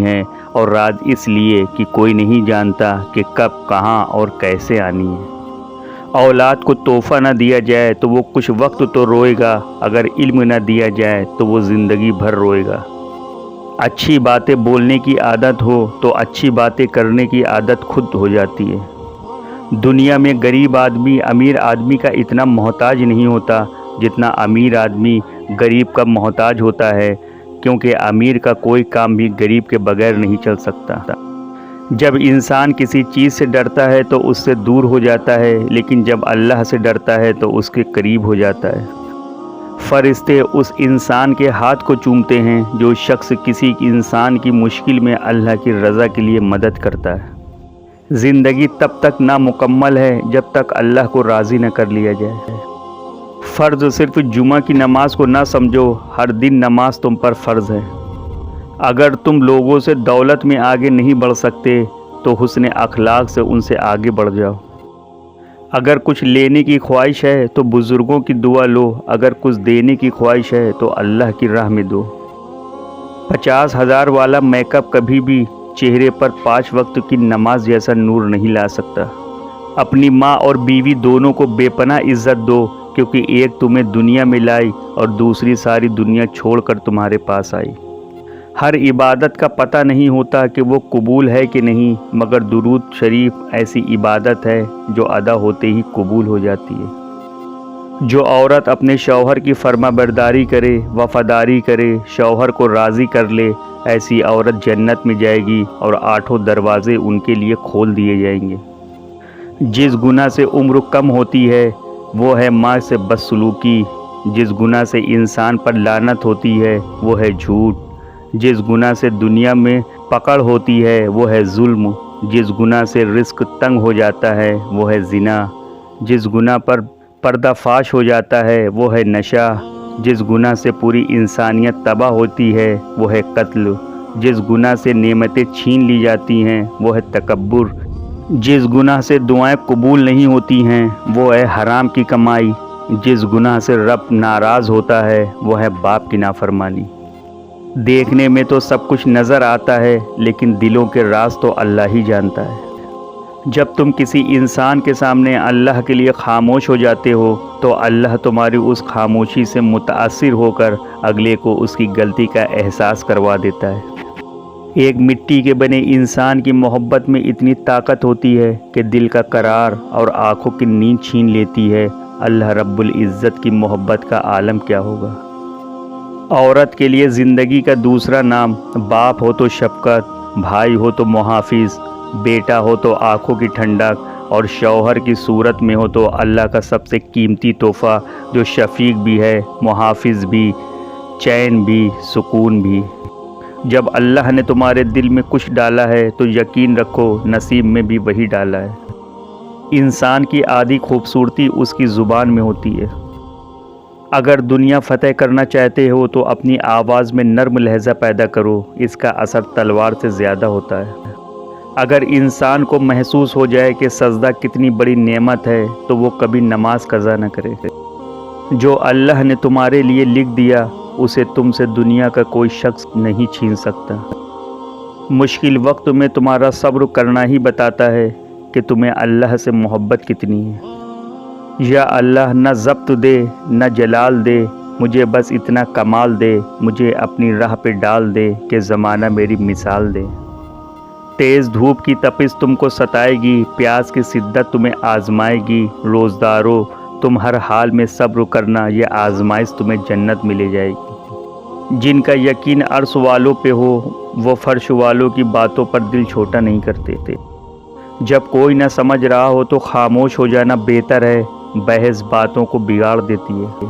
ہیں، اور رات اس لیے کہ کوئی نہیں جانتا کہ کب، کہاں اور کیسے آنی ہے۔ اولاد کو تحفہ نہ دیا جائے تو وہ کچھ وقت تو روئے گا، اگر علم نہ دیا جائے تو وہ زندگی بھر روئے گا۔ اچھی باتیں بولنے کی عادت ہو تو اچھی باتیں کرنے کی عادت خود ہو جاتی ہے۔ دنیا میں غریب آدمی امیر آدمی کا اتنا محتاج نہیں ہوتا جتنا امیر آدمی غریب کا محتاج ہوتا ہے، کیونکہ امیر کا کوئی کام بھی غریب کے بغیر نہیں چل سکتا۔ جب انسان کسی چیز سے ڈرتا ہے تو اس سے دور ہو جاتا ہے، لیکن جب اللہ سے ڈرتا ہے تو اس کے قریب ہو جاتا ہے۔ فرشتے اس انسان کے ہاتھ کو چومتے ہیں جو شخص کسی انسان کی مشکل میں اللہ کی رضا کے لیے مدد کرتا ہے۔ زندگی تب تک نامکمل ہے جب تک اللہ کو راضی نہ کر لیا جائے۔ فرض صرف جمعہ کی نماز کو نہ سمجھو، ہر دن نماز تم پر فرض ہے۔ اگر تم لوگوں سے دولت میں آگے نہیں بڑھ سکتے تو حسن اخلاق سے ان سے آگے بڑھ جاؤ۔ اگر کچھ لینے کی خواہش ہے تو بزرگوں کی دعا لو، اگر کچھ دینے کی خواہش ہے تو اللہ کی راہ میں دو۔ 50,000 والا میک اپ کبھی بھی چہرے پر 5 وقت کی نماز جیسا نور نہیں لا سکتا۔ اپنی ماں اور بیوی دونوں کو بے پناہ عزت دو، کیونکہ ایک تمہیں دنیا میں لائی اور دوسری ساری دنیا چھوڑ کر تمہارے پاس آئی۔ ہر عبادت کا پتہ نہیں ہوتا کہ وہ قبول ہے کہ نہیں، مگر درود شریف ایسی عبادت ہے جو ادا ہوتے ہی قبول ہو جاتی ہے۔ جو عورت اپنے شوہر کی فرما برداری کرے، وفاداری کرے، شوہر کو راضی کر لے، ایسی عورت جنت میں جائے گی اور 8 دروازے ان کے لیے کھول دیے جائیں گے۔ جس گناہ سے عمر کم ہوتی ہے وہ ہے ماں سے بدسلوکی، جس گناہ سے انسان پر لعنت ہوتی ہے وہ ہے جھوٹ، جس گناہ سے دنیا میں پکڑ ہوتی ہے وہ ہے ظلم، جس گناہ سے رزق تنگ ہو جاتا ہے وہ ہے زنا، جس گناہ پر پردہ فاش ہو جاتا ہے وہ ہے نشہ، جس گناہ سے پوری انسانیت تباہ ہوتی ہے وہ ہے قتل، جس گناہ سے نعمتیں چھین لی جاتی ہیں وہ ہے تکبر، جس گناہ سے دعائیں قبول نہیں ہوتی ہیں وہ ہے حرام کی کمائی، جس گناہ سے رب ناراض ہوتا ہے وہ ہے باپ کی نافرمانی۔ دیکھنے میں تو سب کچھ نظر آتا ہے، لیکن دلوں کے راز تو اللہ ہی جانتا ہے۔ جب تم کسی انسان کے سامنے اللہ کے لیے خاموش ہو جاتے ہو تو اللہ تمہاری اس خاموشی سے متاثر ہو کر اگلے کو اس کی غلطی کا احساس کروا دیتا ہے۔ ایک مٹی کے بنے انسان کی محبت میں اتنی طاقت ہوتی ہے کہ دل کا قرار اور آنکھوں کی نیند چھین لیتی ہے، اللہ رب العزت کی محبت کا عالم کیا ہوگا۔ عورت کے لیے زندگی کا دوسرا نام باپ ہو تو شفقت، بھائی ہو تو محافظ، بیٹا ہو تو آنکھوں کی ٹھنڈک، اور شوہر کی صورت میں ہو تو اللہ کا سب سے قیمتی تحفہ جو شفیق بھی ہے، محافظ بھی، چین بھی، سکون بھی۔ جب اللہ نے تمہارے دل میں کچھ ڈالا ہے تو یقین رکھو نصیب میں بھی وہی ڈالا ہے۔ انسان کی آدھی خوبصورتی اس کی زبان میں ہوتی ہے۔ اگر دنیا فتح کرنا چاہتے ہو تو اپنی آواز میں نرم لہجہ پیدا کرو، اس کا اثر تلوار سے زیادہ ہوتا ہے۔ اگر انسان کو محسوس ہو جائے کہ سجدہ کتنی بڑی نعمت ہے تو وہ کبھی نماز قضا نہ کرے۔ جو اللہ نے تمہارے لیے لکھ دیا اسے تم سے دنیا کا کوئی شخص نہیں چھین سکتا۔ مشکل وقت میں تمہارا صبر کرنا ہی بتاتا ہے کہ تمہیں اللہ سے محبت کتنی ہے۔ یا اللہ نہ ضبط دے نہ جلال دے، مجھے بس اتنا کمال دے، مجھے اپنی راہ پہ ڈال دے کہ زمانہ میری مثال دے۔ تیز دھوپ کی تپش تم کو ستائے گی، پیاس کی شدت تمہیں آزمائے گی، روزدارو تم ہر حال میں صبر کرنا، یہ آزمائش تمہیں جنت میں لے جائے گی۔ جن کا یقین عرش والوں پہ ہو وہ فرش والوں کی باتوں پر دل چھوٹا نہیں کرتے تھے۔ جب کوئی نہ سمجھ رہا ہو تو خاموش ہو جانا بہتر ہے، بحث باتوں کو بگاڑ دیتی ہے۔